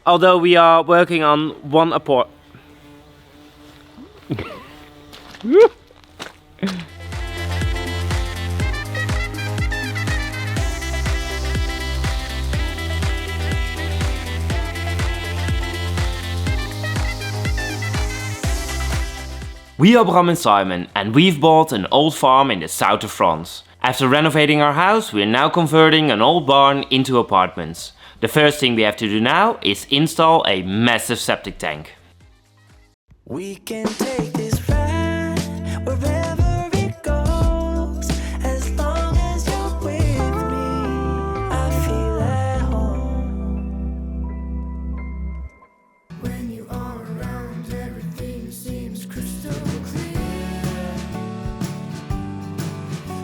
Although we are working on one apartment. We are Bram and Simon, and we've bought an old farm in the south of France. After renovating our house, we are now converting an old barn into apartments. The first thing we have to do now is install a massive septic tank. We can take this ride wherever it goes, as long as you're with me, I feel at home. When you are around, everything seems crystal clear.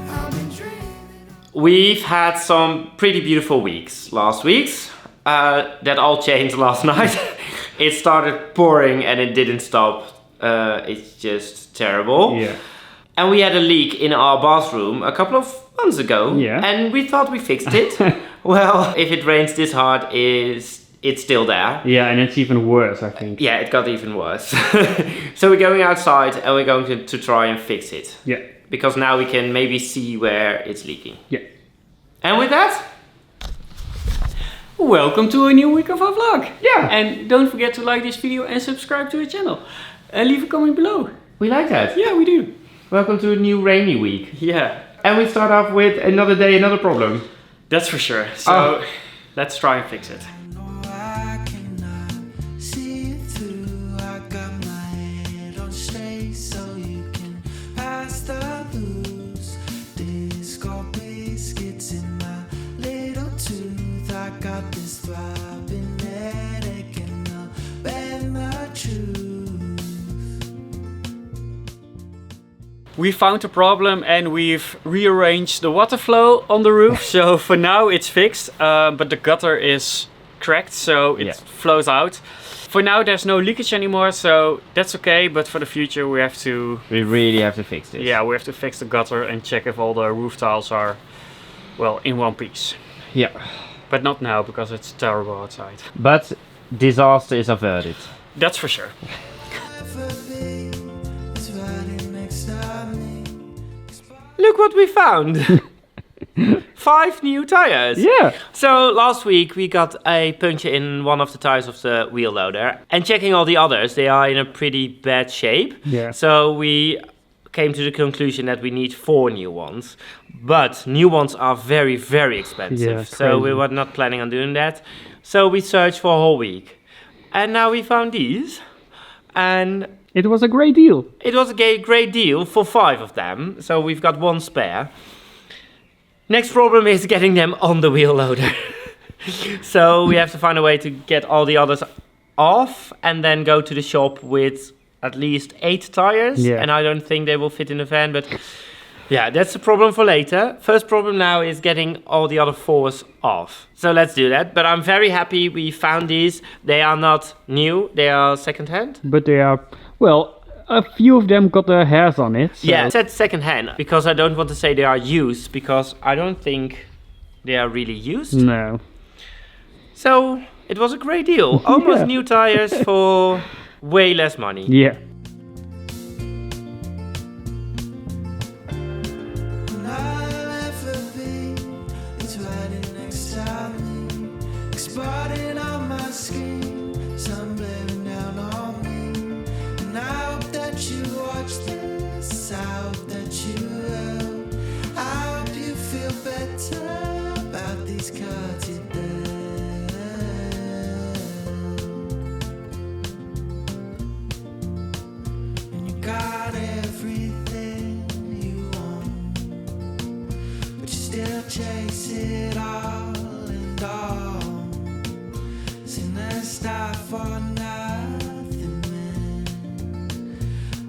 I've been dreaming. We've had some pretty beautiful weeks last weeks. That all changed last night. It started pouring and it didn't stop. It's just terrible. Yeah. And we had a leak in our bathroom a couple of months ago. Yeah. And we thought we fixed it. Well, if it rains this hard, it's still there. Yeah, and it's even worse, I think. Yeah, it got even worse. So we're going outside and we're going to try and fix it. Yeah. Because now we can maybe see where it's leaking. Yeah. And with that, welcome to a new week of our vlog. Yeah. And don't forget to like this video and subscribe to our channel. And leave a comment below. we like that. Yeah, we do. Welcome to a new rainy week. Yeah, And we start off with another day, another problem. that's for sure. So let's try and fix it. No, I cannot see it through. I got my head on straight so you can pass the blues. Disco biscuits in my little tooth. I got this throbbing headache and I'll bend the truth. We found a problem and we've rearranged the water flow on the roof. So for now it's fixed, but the gutter is cracked, so it flows out. For now there's no leakage anymore, so that's okay. But for the future we have to, We really have to fix this. we have to fix the gutter and check if all the roof tiles are, well, in one piece. Yeah. But not now because it's terrible outside. But disaster is averted. That's for sure. It's riding next to me. Look what we found. 5 new tires. Yeah. So last week we got a puncture in one of the tires of the wheel loader. And checking all the others, they are in a pretty bad shape. Yeah. So we came to the conclusion that we need 4 new ones. But new ones are very, very expensive. Yeah, so crazy. we were not planning on doing that. So we searched for a whole week. And now we found these. And It was a great deal. it was a great deal for 5 of them. So we've got 1 spare. Next problem is getting them on the wheel loader. So we have to find a way to get all the others off and then go to the shop with at least 8 tires. Yeah. And I don't think they will fit in the van, but yeah, that's a problem for later. First problem now is getting all the other 4s off. So let's do that. But I'm very happy we found these. They are not new, they are second-hand. But they are, well, a few of them got their hairs on it. So. Yeah, I said second-hand because I don't want to say they are used because I don't think they are really used. No. So it was a great deal. Almost Yeah. new tires for way less money. Yeah. I'll ever be, it's riding next to me, exploding on my skin, sun blaring down on me. And I hope that you watch this, I hope that you will. I hope you feel better about these cuts you did. And you got everything you want, but you still chase it all and all. Seen that stop for nothing, man.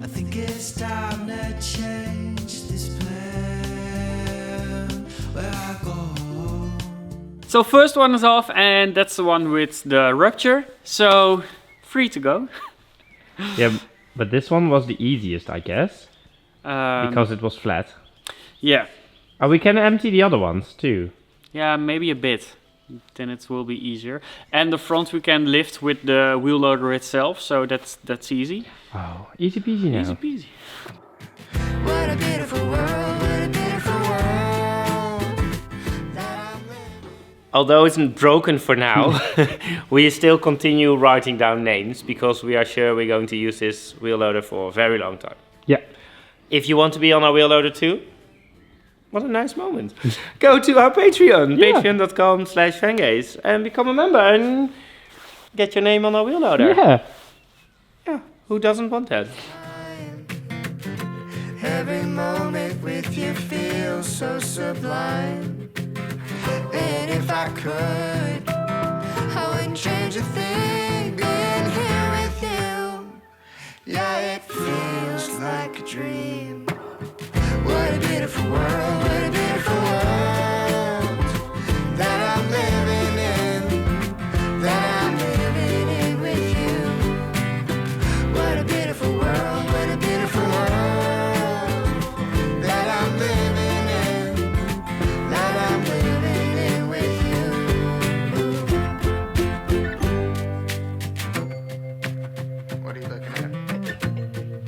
I think it's time to change this plan. Where I go. So first one is off, and that's the one with the rupture. So free to go. Yeah, but this one was the easiest, I guess, because it was flat. Yeah, We can empty the other ones too. yeah, maybe a bit. then it will be easier. And the front we can lift with the wheel loader itself, so that's easy. Oh, easy peasy now. Easy peasy. What a beautiful world, what a beautiful world that I'm living. Although it's broken for now, we still continue writing down names because we are sure we're going to use this wheel loader for a very long time. Yeah. If you want to be on our wheel loader too, what a nice moment. Go to our Patreon, Yeah. patreon.com/fangaze, and become a member and get your name on our wheel loader. Yeah. Yeah, who doesn't want that? Every moment with you feels so sublime. And if I could, I wouldn't change a thing being here with you. Yeah, it feels like a dream. What a beautiful world, what a beautiful world that I'm living in, that I'm living in with you. What a beautiful world, what a beautiful world that I'm living in, that I'm living in with you. What are you looking at?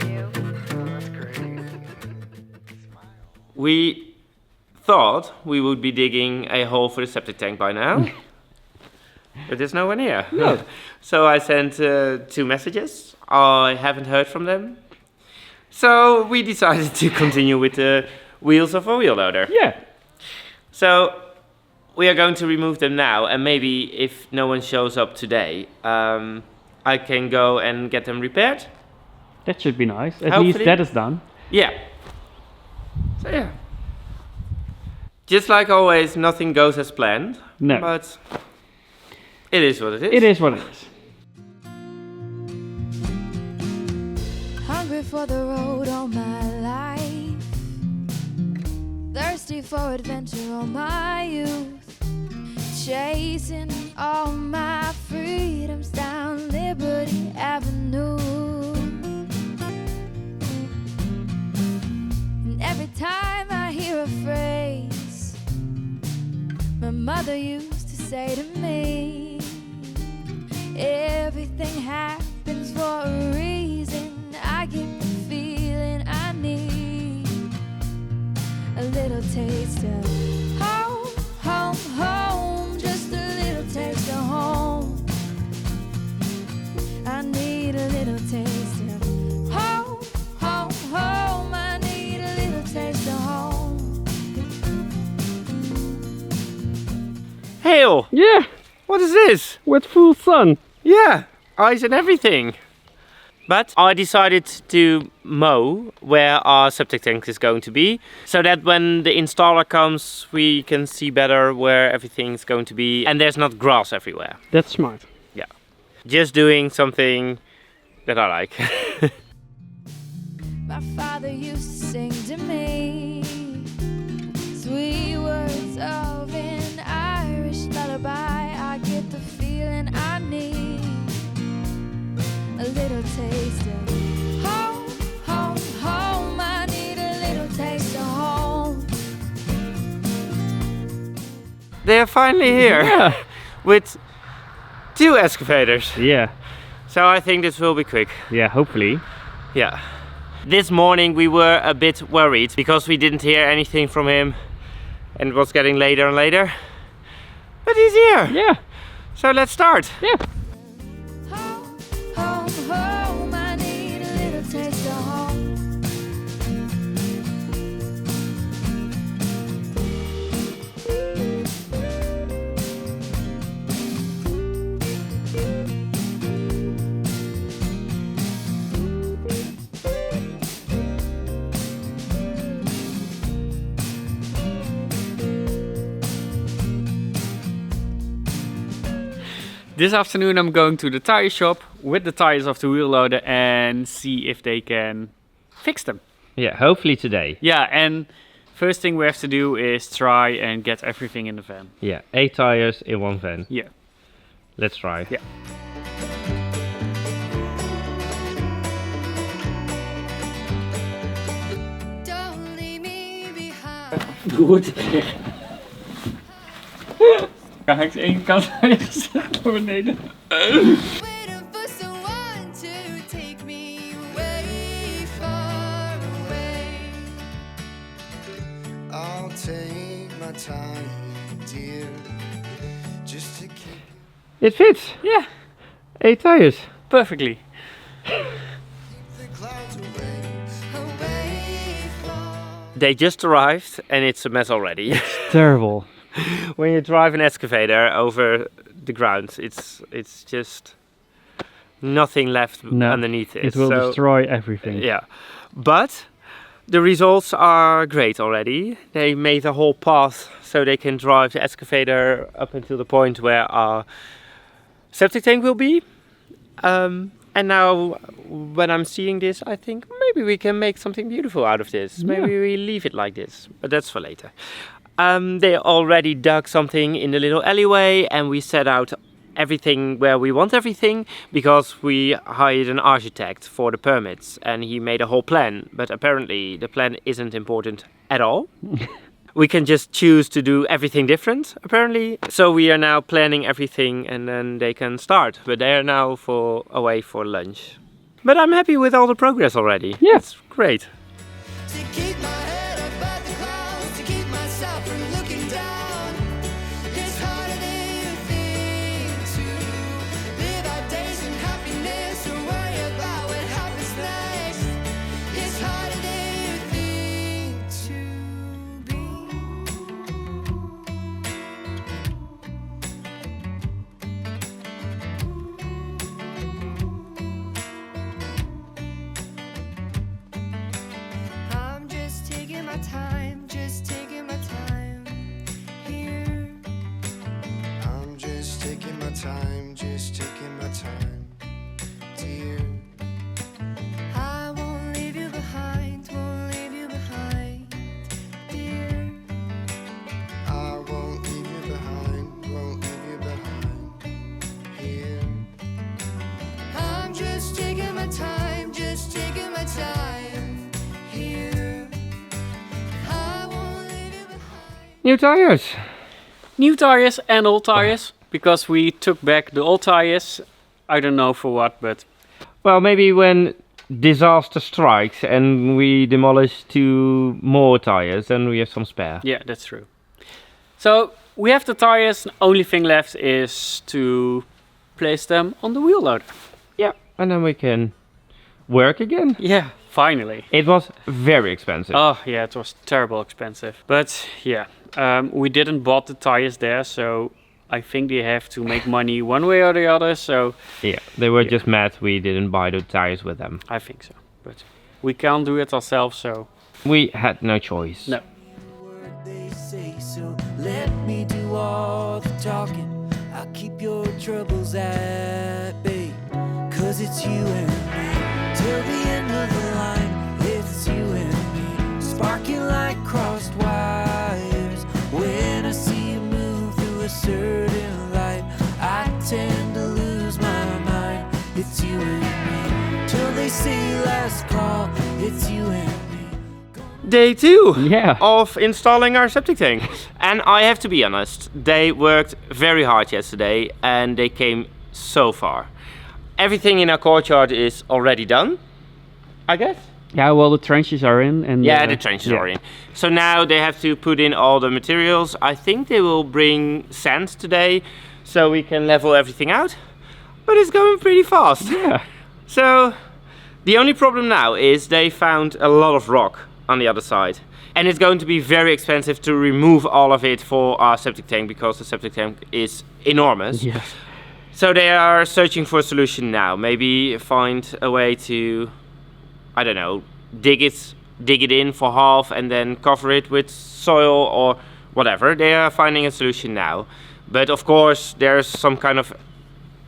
You. Oh, that's great. We thought we would be digging a hole for the septic tank by now, but there's nowhere near. No. So I sent 2 messages. I haven't heard from them. So we decided to continue with the wheels of a wheel loader. Yeah. So we are going to remove them now, and maybe if no one shows up today, I can go and get them repaired. That should be nice. At Hopefully. least that is done. Yeah. So yeah. Just like always, nothing goes as planned. No. But it is what it is. It is what it is. Hungry for the road all my life, thirsty for adventure all my youth, chasing all my freedoms down Liberty Avenue. And every time I hear a phrase my mother used to say to me, everything happens for a reason, I get the feeling I need a little taste of home, home, home, just a little taste of home. I need a little taste of home, home, home. I need a little taste of home. Hail! Yeah. What is this? With full sun. Yeah, ice and everything. But I decided to mow where our septic tank is going to be, so that when the installer comes, we can see better where everything's going to be, and there's not grass everywhere. That's smart. Yeah. Just doing something that I like. My father used to sing to me sweet words of an Irish lullaby. I get the feeling I need a little taste of home, home, home. I need a little taste of home. They are finally here. Yeah. With 2 excavators. Yeah. So I think this will be quick. Yeah, hopefully. Yeah. This morning we were a bit worried because we didn't hear anything from him and it was getting later and later. But he's here. Yeah. So let's start. Yeah. Home, home, home. I need a little taste of home. This afternoon I'm going to the tire shop with the tires of the wheel loader and see if they can fix them. Yeah, hopefully today. Yeah, and first thing we have to do is try and get everything in the van. Yeah, 8 tires in 1 van. Yeah. Let's try. Yeah. Don't leave me behind. Goed. Ga ik de ene kant naar beneden. Waiting for someone to take me away, far away. I'll take my time, dear, just to keep It fits. Yeah, 8 tires. perfectly. the clouds away, away from. They just arrived and it's a mess already. Terrible. When you drive an excavator over the ground, it's just nothing left No, underneath it. It will So, destroy everything. yeah, but the results are great already. They made a whole path so they can drive the excavator up until the point where our septic tank will be. And now, when I'm seeing this, I think maybe we can make something beautiful out of this. Maybe Yeah. we leave it like this, but that's for later. They already dug something in the little alleyway, and we set out everything where we want everything, because we hired an architect for the permits, and he made a whole plan. But apparently, the plan isn't important at all. We can just choose to do everything different, apparently. So we are now planning everything, and then they can start. But they are now away for lunch. But I'm happy with all the progress already. Yeah. It's great. To keep my head above the clouds, to keep myself from looking down. It's harder than you think to live our days in happiness or worry about what happens next. It's harder than you think to be. I'm just taking my time, just taking my time here. I'm just taking my time, just taking my time, dear. I won't leave you behind, won't leave you behind, dear. I won't leave you behind, won't leave you behind here. I'm just taking my time, just taking my time here. I won't leave you behind. New tires. New tires and old tires, because we took back the old tires. I don't know for what, but Well, maybe when disaster strikes and we demolish 2 more tires, then we have some spare. yeah, that's true. So we have the tires. Only thing left is to place them on the wheel loader. Yeah, and then we can work again. Yeah, finally. It was very expensive. Oh yeah, it was terrible expensive. But yeah, we didn't bought the tires there, so I think they have to make money one way or the other. So Yeah, they were Yeah. just mad we didn't buy the tires with them. I think so. But we can't do it ourselves, so We had no choice. no. Word they say, so let me do all the talking. I'll keep your troubles at bay, 'cause it's you and me till the end of the line. It's you and me, sparking like crossed wires. When I see you move through a certain light, I tend to lose my mind. It's you and me till they say last call. It's you and me. Day 2 Yeah. of installing our septic tank. And I have to be honest, they worked very hard yesterday and they came so far. Everything in our courtyard is already done, I guess. Yeah, well, the trenches are in. And Yeah, the trenches are in. So now they have to put in all the materials. I think they will bring sand today so we can level everything out. But it's going pretty fast. Yeah. So the only problem now is they found a lot of rock on the other side. And it's going to be very expensive to remove all of it for our septic tank, because the septic tank is enormous. Yes. So they are searching for a solution now. Maybe find a way to, I don't know, dig it in for half and then cover it with soil or whatever. They are finding a solution now. But of course, there's some kind of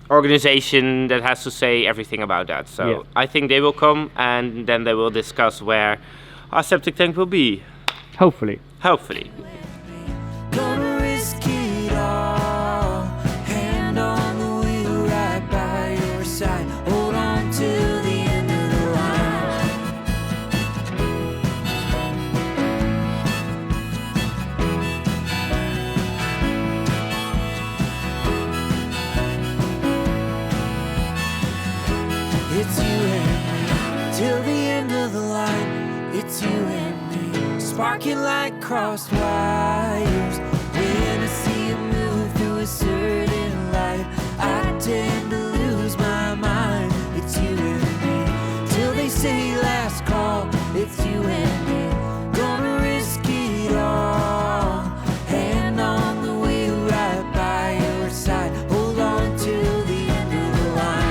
organization that has to say everything about that. So Yeah. I think they will come and then they will discuss where our septic tank will be. Hopefully. Hopefully. Gonna risk it all. Hand on the wheel, right by your side. Hold on till the end of the line. It's you and me till the end of the line. It's you and me, sparking like crossed wires. When I see you move through a certain light, I tend to lose my mind. It's you and me till they say last call. It's you and me, gonna risk it all. Hand on the wheel, right by your side. Hold on till the end of the line.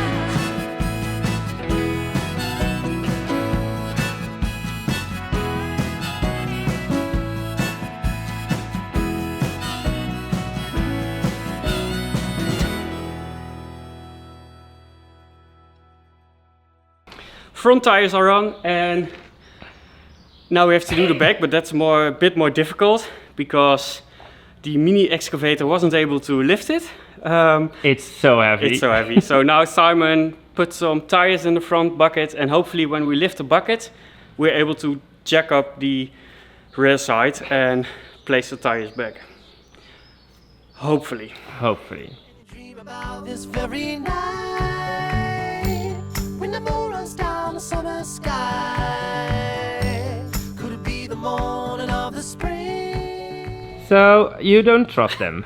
Front tires are on, and now we have to do the back, but that's a bit more difficult because the mini excavator wasn't able to lift it. It's so heavy. It's so heavy. So now Simon put some tires in the front bucket, and hopefully when we lift the bucket, we're able to jack up the rear side and place the tires back. Hopefully. Hopefully. Dream about this very night when the moon runs down the summer sky. Could it be the morning of the spring? So you don't trust them?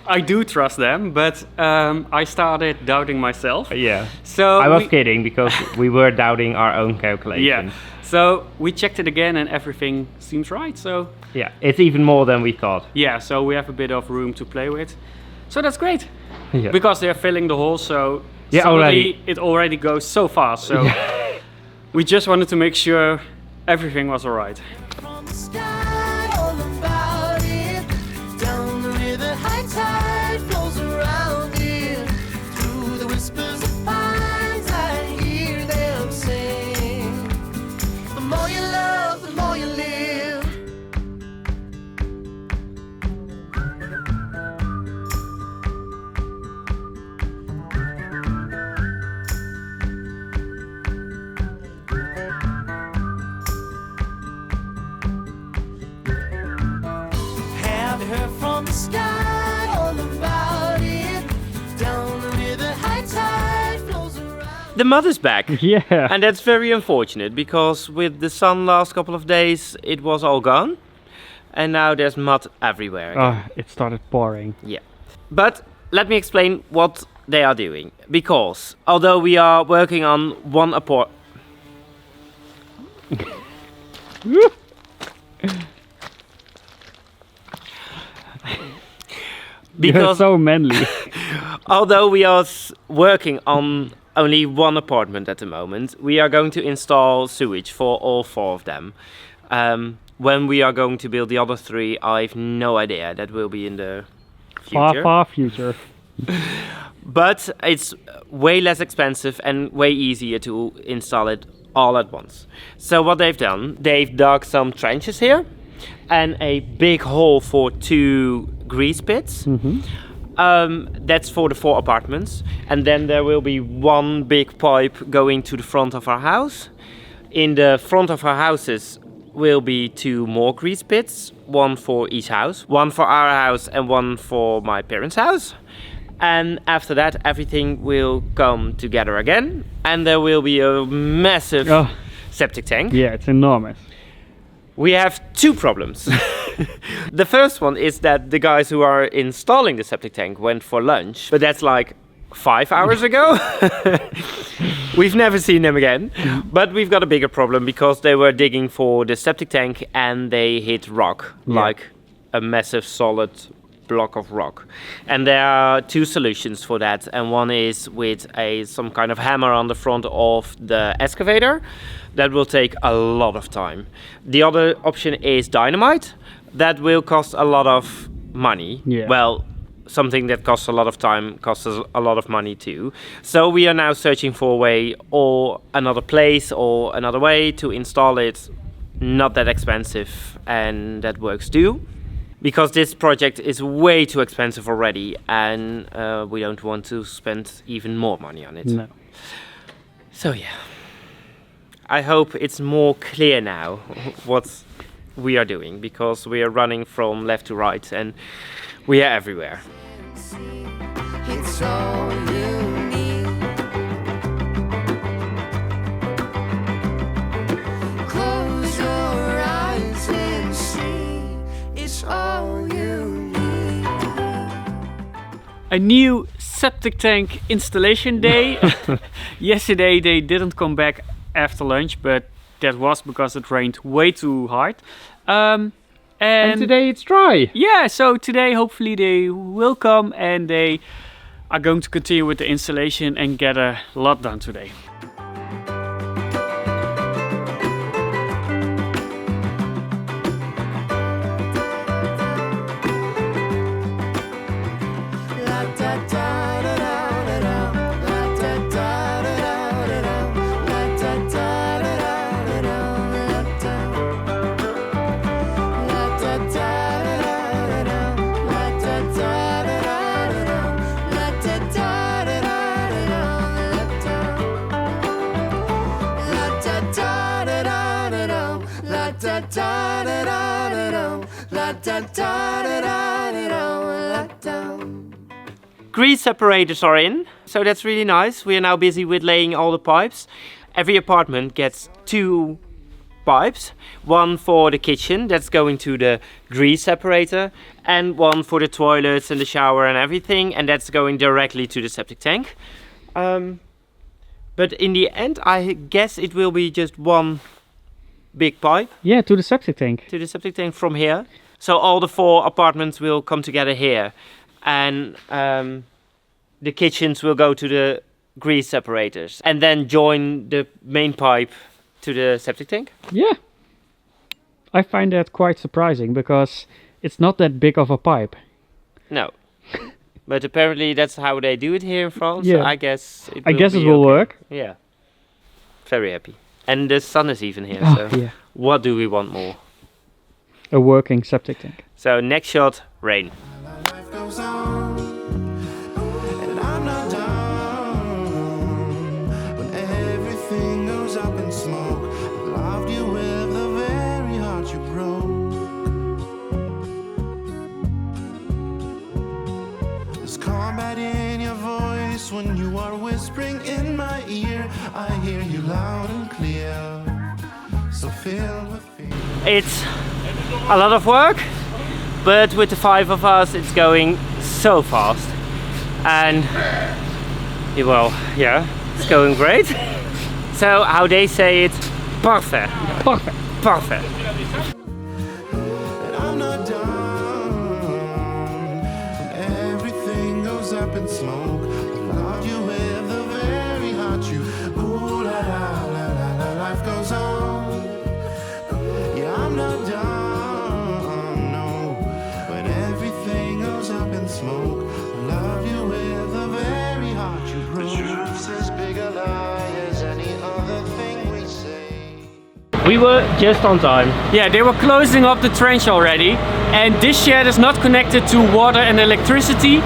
I do trust them, but I started doubting myself. Yeah. So I was kidding because we were doubting our own calculations. Yeah. So we checked it again and everything seems right. So Yeah, it's even more than we thought. yeah, so we have a bit of room to play with. So that's great. Yeah. Because they're filling the hole, so Yeah, suddenly it already goes so fast. So we just wanted to make sure everything was alright. From the sky, all about it. Down the river, high tide flows around it. Through the whispers of pines, I hear them sing. The more you love, the more you live. Have you heard from the sky, all about it? Down the river, high tide flows around. The mud is back. Yeah. And that's very unfortunate because with the sun last couple of days it was all gone. And now there's mud everywhere again. It started pouring. Yeah. But let me explain what they are doing. Because although we are working on one You're so manly. although we are working on only one apartment at the moment, we are going to install sewage for all 4 of them. When we are going to build the other 3, I have no idea. That will be in the future. Far future. But it's way less expensive and way easier to install it all at once. So what they've done, they've dug some trenches here and a big hole for 2 grease pits. That's for the 4 apartments. And then there will be one big pipe going to the front of our house. In the front of our houses will be 2 more grease pits, one for each house, one for our house and one for my parents' house. And after that, everything will come together again, and there will be a massive septic tank. Yeah, it's enormous. We have 2 problems. The first one is that the guys who are installing the septic tank went for lunch, but that's like 5 hours ago. We've never seen them again. But we've got a bigger problem because they were digging for the septic tank and they hit rock, like a massive solid block of rock. And there are 2 solutions for that, and one is with some kind of hammer on the front of the excavator. That will take a lot of time. The other option is dynamite. That will cost a lot of money. Yeah. Well, something that costs a lot of time costs us a lot of money too. So we are now searching for a way or another place or another way to install it not that expensive and that works too. Because this project is way too expensive already and we don't want to spend even more money on it. No. So yeah, I hope it's more clear now what we are doing, because we are running from left to right and we are everywhere. It's all you need. a new septic tank installation day. Yesterday they didn't come back after lunch, but that was because it rained way too hard. And today it's dry. Yeah, so today hopefully they will come and they are going to continue with the installation and get a lot done today. Grease separators are in, so that's really nice. We are now busy with laying all the pipes. Every apartment gets 2 pipes, one for the kitchen that's going to the grease separator, and one for the toilets and the shower and everything, and that's going directly to the septic tank. But in the end, I guess it will be just one big pipe Yeah, to the septic tank. to the septic tank from here. So all the 4 apartments will come together here, and the kitchens will go to the grease separators and then join the main pipe to the septic tank. Yeah. I find that quite surprising because it's not that big of a pipe. No. But apparently that's how they do it here in France. Yeah. So I guess I guess be it will okay. work. Yeah. Very happy. And the sun is even here, Oh, so yeah. what do we want more? A working septic tank. So next shot, rain. Life goes on, and I'm not done. When everything goes up in smoke, I loved you with the very heart you broke. There's combat in your voice when you are whispering in my ear. I hear you loud and clear, so filled with fear. It's a lot of work, but with the 5 of us it's going so fast. And well, yeah, it's going great. So how they say it, parfait. Perfect. Parfait. And I'm not done. When everything goes up in smoke, I love you with the very heart you. Ooh la la la la la, life goes on. Yeah, I'm not done. No, when everything goes up in smoke, I love you with the very heart you broke. The truth's as big a lie as any other thing we say. We were just on time. Yeah, they were closing up the trench already, and this shed is not connected to water and electricity,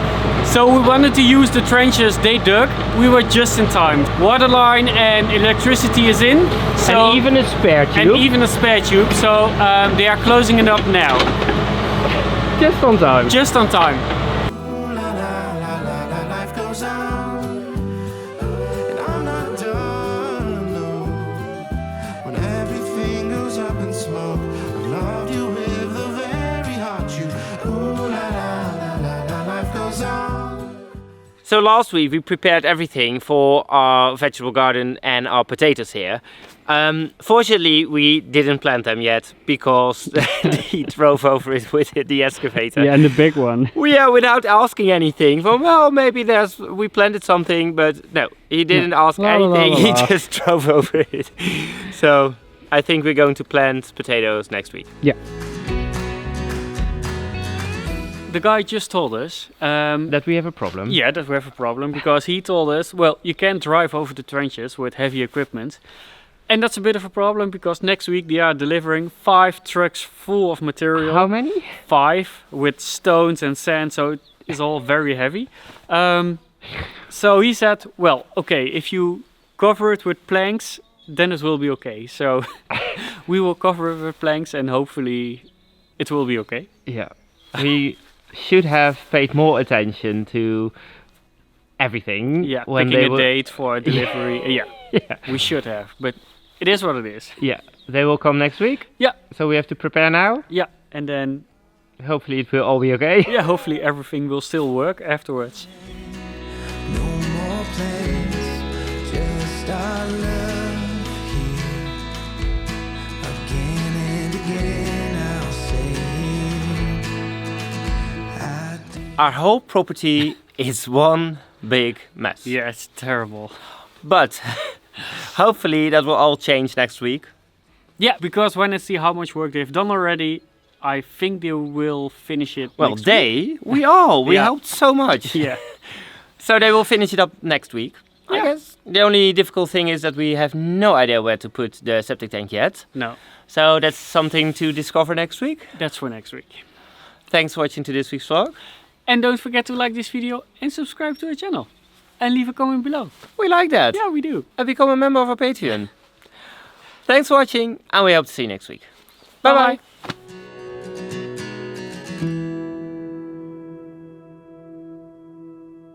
so we wanted to use the trenches they dug. We were just in time. Water line and electricity is in, so And even a spare tube. and even a spare tube, so they are closing it up now. just on time. Just on time. Ooh la la la la la, life goes on, and I'm not done. No, when everything goes up in smoke, I loved you with the very heart you. Ooh la la la la la, life goes on. So last week we prepared everything for our vegetable garden and our potatoes here. Fortunately, we didn't plant them yet because he drove over it with the excavator. Yeah, and the big one. Yeah, without asking anything. Well, maybe we planted something, but no, he didn't ask La, la, la, anything. la, la. He just drove over it. So I think we're going to plant potatoes next week. Yeah. The guy just told us That we have a problem. yeah, that we have a problem because he told us, well, you can't drive over the trenches with heavy equipment. And that's a bit of a problem because next week they are delivering 5 trucks full of material. How many? 5 with stones and sand, so it is all very heavy. So he said, well, okay, if you cover it with planks, then it will be okay. So we will cover it with planks and hopefully it will be okay. Yeah. We should have paid more attention to everything. Yeah, when picking they a were. date for a delivery. Yeah, Yeah. we should have, but it is what it is. Yeah. They will come next week. Yeah, So we have to prepare now. yeah, and then hopefully it will all be okay. Yeah, hopefully everything will still work afterwards. No more plans, just our love here. Again and again I'll say I do. Our whole property is one big mess. Yeah, it's terrible. But hopefully that will all change next week. Yeah, because when I see how much work they've done already, I think they will finish it Well, next week. we Yeah. hoped so much. Yeah. So they will finish it up next week, I Yeah. guess. The only difficult thing is that we have no idea where to put the septic tank yet. No, So that's something to discover next week. that's for next week. Thanks for watching to this week's vlog. And don't forget to like this video and subscribe to our channel. And leave a comment below. We like that. Yeah, we do. And become a member of our Patreon. Thanks for watching and we hope to see you next week. Bye bye.